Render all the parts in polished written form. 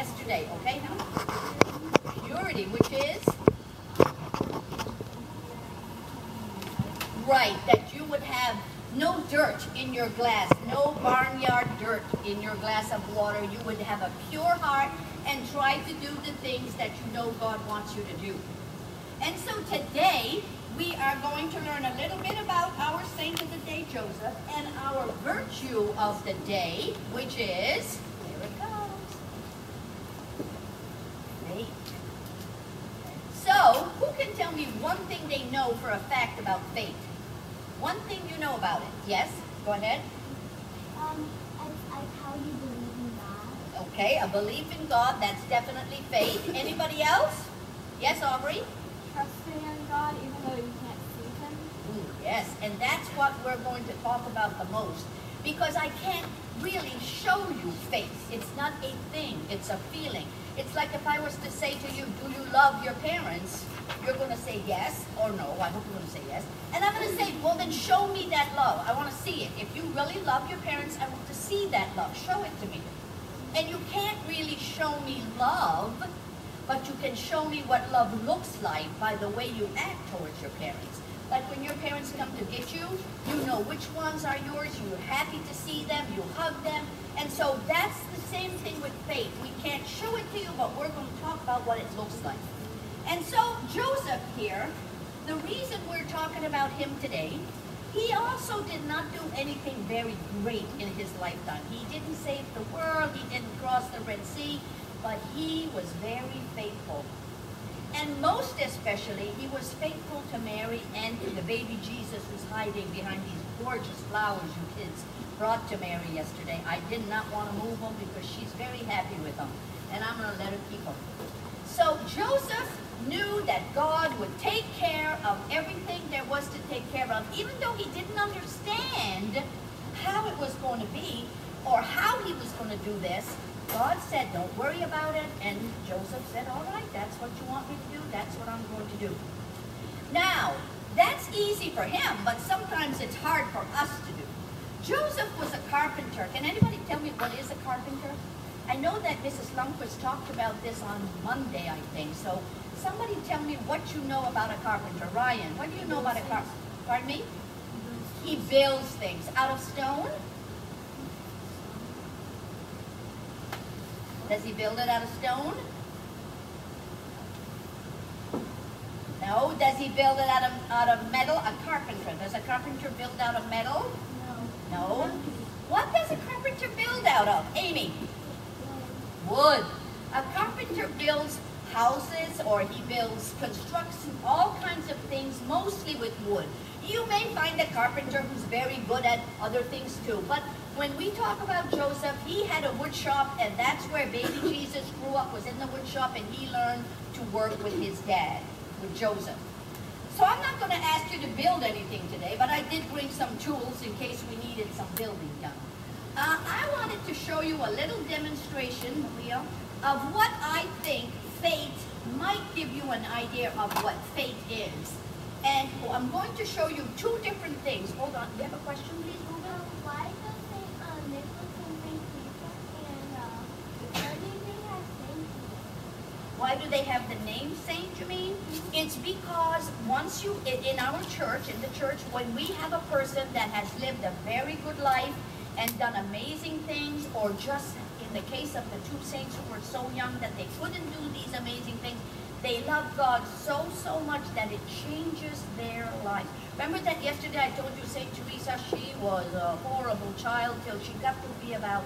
yesterday, okay? Purity, which is? Right, that you would have no dirt in your glass, no barnyard dirt in your glass of water. You would have a pure heart and try to do the things that you know God wants you to do. And so today, we are going to learn a little bit about our saint of the day, Joseph, and our virtue of the day, which is, here it comes, faith. So, who can tell me one thing they know for a fact about faith? One thing you know about it. Yes? Go ahead. It's how you believe in God. Okay, a belief in God, that's definitely faith. Anybody else? Yes, Aubrey? Trusting in God even though you can't see Him. Ooh, yes, and that's what we're going to talk about the most. Because I can't really show you faith. It's not a thing, it's a feeling. It's like if I was to say to you, do you love your parents? You're going to say yes or no. I hope you're going to say yes. And I'm going to say, well, then show me that love. I want to see it. If you really love your parents, I want to see that love. Show it to me. And you can't really show me love, but you can show me what love looks like by the way you act towards your parents. Like when your parents come to get you, you know which ones are yours, you're happy to see them, you hug them. And so that's the same thing with faith. We can't show it to you, but we're going to talk about what it looks like. And so Joseph here, the reason we're talking about him today, he also did not do anything very great in his lifetime. He didn't save the world, he didn't cross the Red Sea, but he was very faithful. And most especially, he was faithful to Mary and to the baby Jesus who's hiding behind these gorgeous flowers you kids brought to Mary yesterday. I did not want to move them because she's very happy with them. And I'm going to let her keep them. So Joseph knew that God would take care of everything there was to take care of, even though he didn't understand how it was going to be or how he was going to do this. God said, don't worry about it, and Joseph said, all right, that's what you want me to do, that's what I'm going to do. Now, that's easy for him, but sometimes it's hard for us to do. Joseph was a carpenter. Can anybody tell me what is a carpenter? I know that Mrs. Lundquist talked about this on Monday, I think, so somebody tell me what you know about a carpenter. Ryan, what do you know about a carpenter? Pardon me? He builds things out of stone. Does he build it out of stone? No. Does he build it out of metal? A carpenter. Does a carpenter build out of metal? No. No. What does a carpenter build out of? Amy? Wood. A carpenter builds houses, or he constructs all kinds of things, mostly with wood. You may find a carpenter who's very good at other things too, but when we talk about Joseph, he had a wood shop, and that's where baby Jesus grew up, was in the wood shop, and he learned to work with his dad, with Joseph. So I'm not going to ask you to build anything today, but I did bring some tools in case we needed some building done. I wanted to show you a little demonstration, Maria, of what I think faith might give you an idea of what faith is. And I'm going to show you two different things. Hold on, do you have a question, please? Why does St. Nicholas and St. Peter and why do they have St. Peter? Why do they have the name Saint, you mean? It's because once you, in our church, in the church, when we have a person that has lived a very good life and done amazing things, or just in the case of the two saints who were so young that they couldn't do these amazing things, they love God so much that it changes their life. Remember that yesterday I told you St. Teresa, she was a horrible child till she got to be about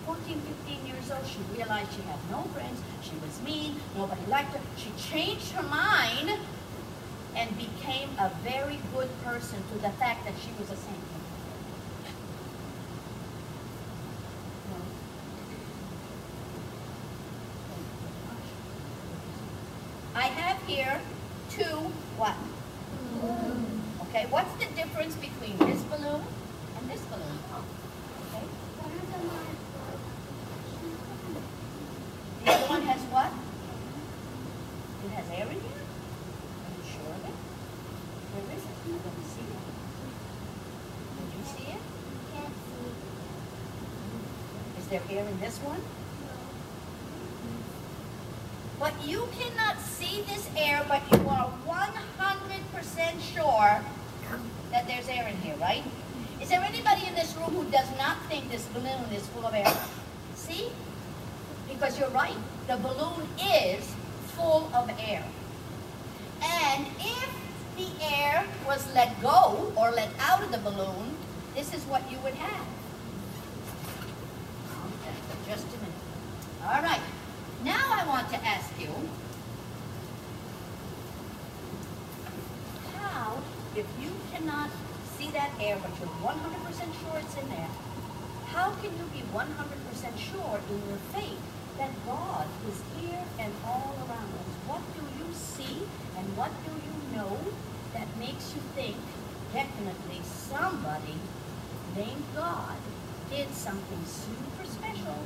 14, 15 years old. She realized she had no friends, she was mean, nobody liked her. She changed her mind and became a very good person to the fact that she was a saint. I have here two what? Okay, what's the difference between this balloon and this balloon? Okay. The other one has what? It has air in here? Are you sure of it? Where is it? I don't see it. Did you see it? Can't see. Is there air in this one? But you cannot see this air, but you are 100% sure that there's air in here, right? Is there anybody in this room who does not think this balloon is full of air? See? Because you're right. The balloon is full of air. And if the air was let go or let out of the balloon, this is what you would have. Okay, just a minute. All right. Now I want to ask you, how, if you cannot see that air, but you're 100% sure it's in there, how can you be 100% sure in your faith that God is here and all around us? What do you see and what do you know that makes you think definitely somebody named God did something super special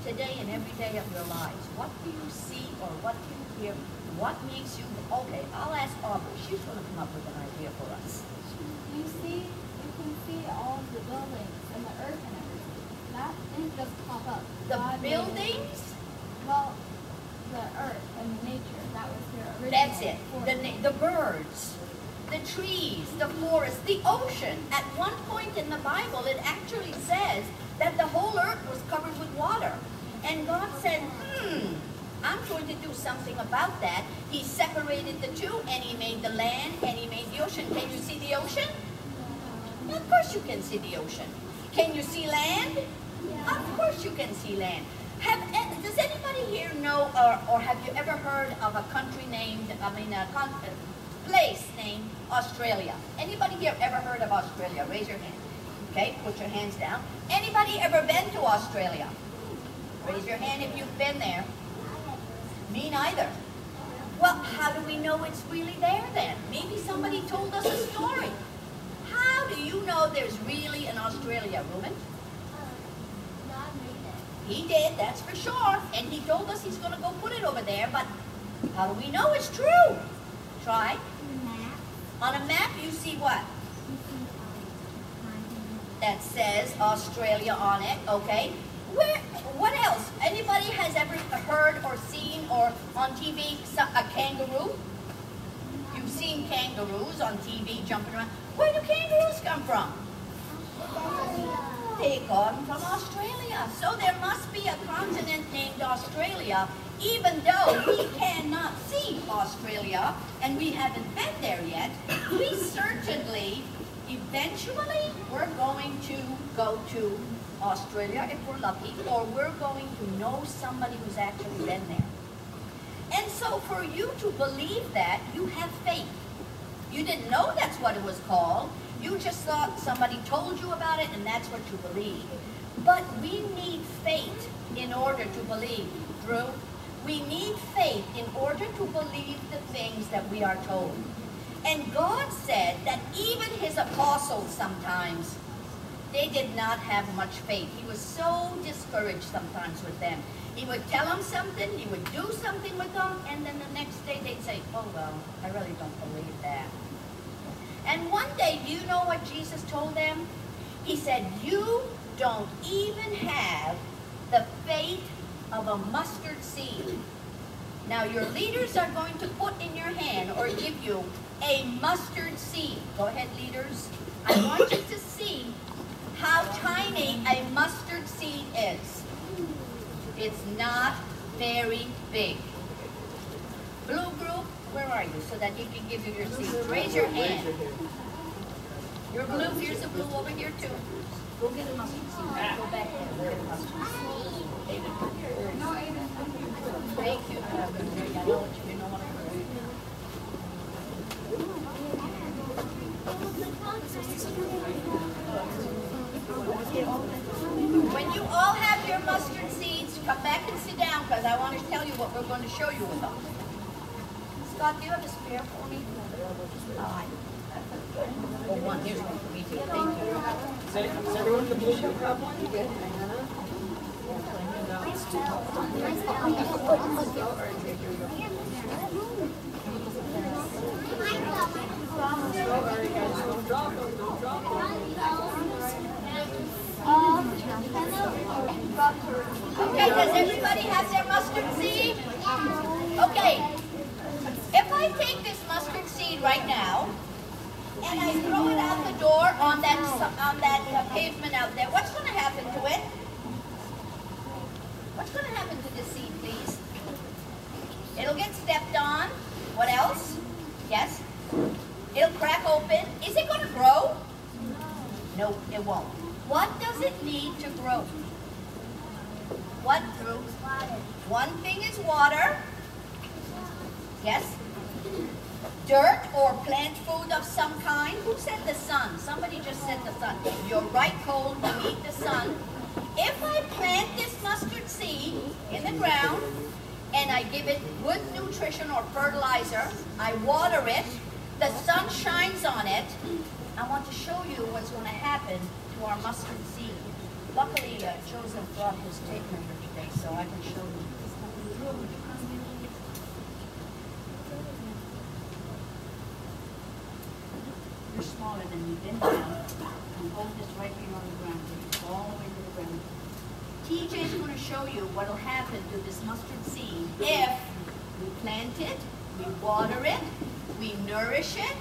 today and every day of your lives? What do you see or what do you hear? What makes you, okay, I'll ask Aubrey. She's going to come up with an idea for us. You can see all the buildings and the earth and everything. That didn't just pop up. The God made it. buildings? Well, the earth and nature, that was their original. That's it. form. The birds, the trees, the forest, the ocean. At one point in the Bible, it actually says that the whole earth was covered with water. And God said, I'm going to do something about that. He separated the two, and he made the land, and he made the ocean. Can you see the ocean? Of course you can see the ocean. Can you see land? Yeah. Of course you can see land. Does anybody here know, or have you ever heard of a country named, a place named Australia? Anybody here ever heard of Australia? Raise your hand. Okay, put your hands down. Anybody ever been to Australia? Raise your hand if you've been there. Me neither. Well, how do we know it's really there then? Maybe somebody told us a story. How do you know there's really an Australia, Reuben? God made it. He did, that's for sure. And he told us he's going to go put it over there, but how do we know it's true? Try. Map. On a map, you see what? You see continent. That says Australia on it, okay? What else? Anybody has ever heard or seen or on TV a kangaroo? You've seen kangaroos on TV jumping around. Where do kangaroos come from? They come from Australia. So there must be a continent named Australia, even though we cannot see Australia and we haven't been there yet. We certainly, eventually, we're going to go to Australia if we're lucky, or we're going to know somebody who's actually been there. And so for you to believe that, you have faith. You didn't know that's what it was called. You just thought somebody told you about it and that's what you believe. But we need faith in order to believe, Drew. We need faith in order to believe the things that we are told. And God said that even his apostles sometimes, they did not have much faith. He was so discouraged sometimes with them. He would tell them something, he would do something with them, and then the next day they'd say, oh well, I really don't believe that. And one day, do you know what Jesus told them? He said, you don't even have the faith of a mustard seed. Now your leaders are going to put in your hand or give you a mustard seed. Go ahead, leaders. I want you to see how tiny a mustard seed is. It's not very big. Blue group, where are you? So that he can give you your seed. Raise your hand. You're blue. Here's a blue over here too. Go get a mustard seed. Go back there. Go get a mustard seed. David. Thank you. I know what you know. When you all have your mustard seeds, come back and sit down because I want to tell you what we're going to show you with them. Scott, do you have a spare for me? Oh, one. Here's one for me too. Thank you. Is everyone the blue group have one? Don't drop them. Hello. Okay, does everybody have their mustard seed? Okay, if I take this mustard seed right now, and I throw it out the door on that pavement out there, what's going to happen to it? What's going to happen to the seed, please? It'll get stepped on. What else? Yes? It'll crack open. Is it going to grow? No, it won't. What does it need to grow? What, Drew? Water. One thing is water. Yes? Dirt or plant food of some kind. Who said the sun? Somebody just said the sun. You're right, Cole. We need the sun. If I plant this mustard seed in the ground and I give it good nutrition or fertilizer, I water it, the sun shines on it, I want to show you what's going to happen to our mustard seed. Luckily, Joseph brought his tape measure today, so I can show you. You're smaller than me. Bend down and hold this right here on the ground. Take it all the way to the ground. TJ is going to show you what will happen to this mustard seed if we plant it, we water it, we nourish it.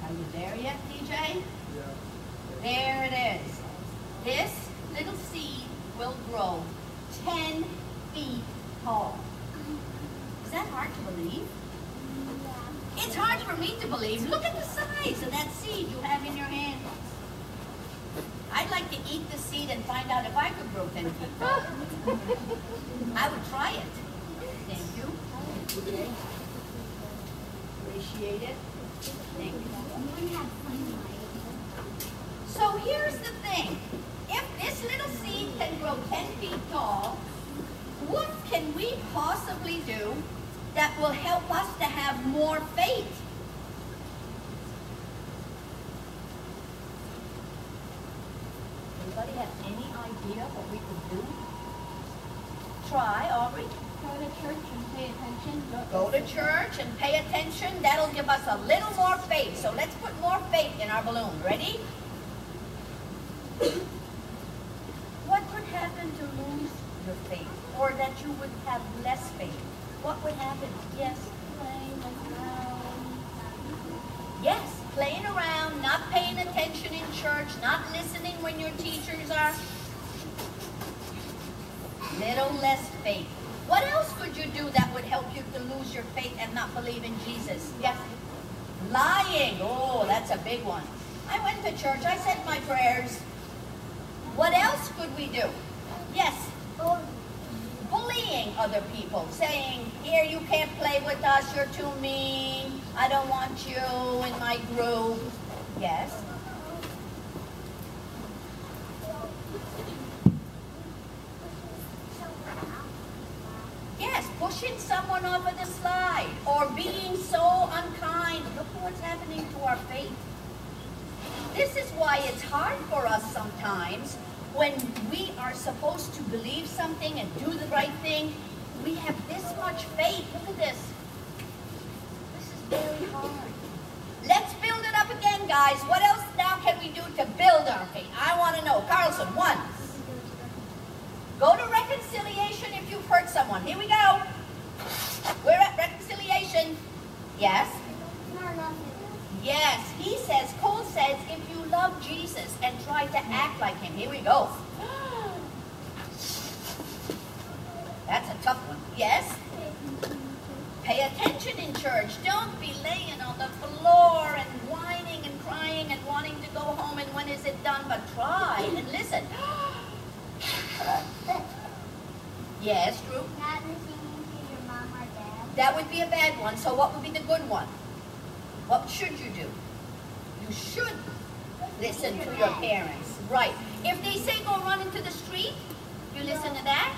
Are you there yet, TJ? Yeah. There it is. This little seed will grow 10 feet tall. Is that hard to believe? It's hard for me to believe. Look at the size of that seed you have in your hand. I'd like to eat the seed and find out if I could grow 10 feet tall. I would try it. Thank you. Appreciate it. Thank you. So here's the thing. If this little seed can grow 10 feet tall, what can we possibly do that will help us to have more faith? Anybody have any idea what we could do? Try, Aubrey. Go to church and pay attention. Go to church and pay attention. That'll give us a little more faith. So let's put more faith in our balloon. Ready? What would happen to lose your faith? Or that you would have less faith? What would happen? Yes? Playing around. Yes, playing around, not paying attention in church, not listening when your teachers are. Little less faith. What else could you do that would help you to lose your faith and not believe in Jesus? Yes? Lying. Oh, that's a big one. I went to church. I said my prayers. What else could we do? Yes? Bullying other people. Saying, here, you can't play with us. You're too mean. I don't want you in my group. Yes? Yes, pushing someone over the slide or being so unkind. Look what's happening to our faith. This is why it's hard for us sometimes when we are supposed to believe something and do the right thing. We have this much faith. Look at this. This is very hard. Let's build it up again, guys. What else now can we do to build our faith? I want to know. Carlson, 1. Go to reconciliation if you've hurt someone. Here we go. We're at reconciliation. Yes? Yes. He says, Cole says, if you love Jesus and try to act like him. Here we go. That's a tough one. Yes? Pay attention in church. Don't be laying on the floor and whining and crying and wanting to go home and when is it done? But try and listen. Yes, Drew? Not listening to your mom or dad. That would be a bad one. So what would be the good one? What should you do? You should listen to your parents. Right. If they say go run into the street, you listen to that?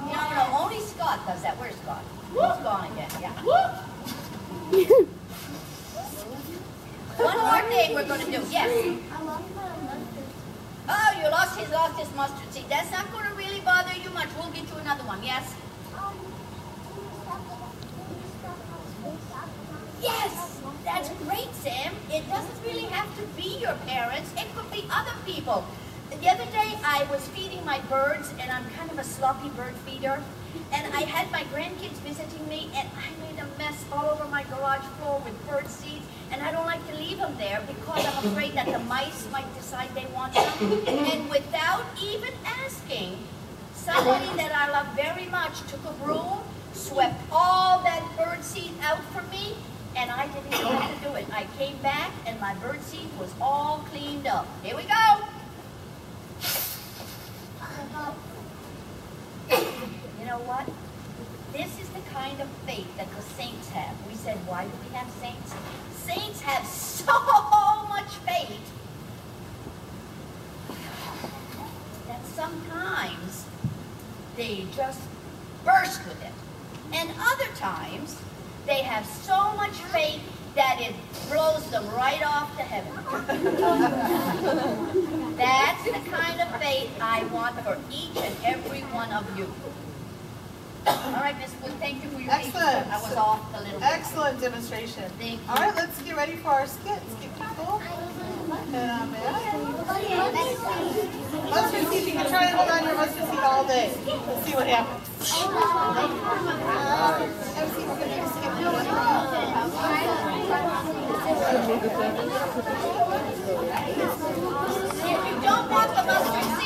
No, only Scott does that. Where's Scott? He's gone again. Yeah. One more thing we're going to do. Yes. I lost my mustard. Oh, you lost his mustard seed. That's not going to really bother you much. We'll get you another one. Yes? Yes, that's great, Sam. It doesn't really have to be your parents. It could be other people. The other day, I was feeding my birds, and I'm kind of a sloppy bird feeder. And I had my grandkids visiting me, and I made a mess all over my garage floor with bird seeds. And I don't like to leave them there because I'm afraid that the mice might decide they want some. And without even asking, somebody that I love very much took a broom, swept all that bird seed out for me, and I didn't even have to do it. I came back, and my bird seed was all cleaned up. Here we go. You know what? This is the kind of faith that the saints have. We said, why do we have saints? Saints have so much faith that sometimes they just burst with it. And other times, they have so much faith that it blows them right off to heaven. That's the kind of faith I want for each and every one of you. All right, Miss Wood, thank you for your patience. Excellent. I was off a little bit. Excellent demonstration. Thank you. All right, let's get ready for our skit. Skit people. Mustard seed, you can try and hold on your mustard seed all day. Let's see what happens. MC, we're going to skip.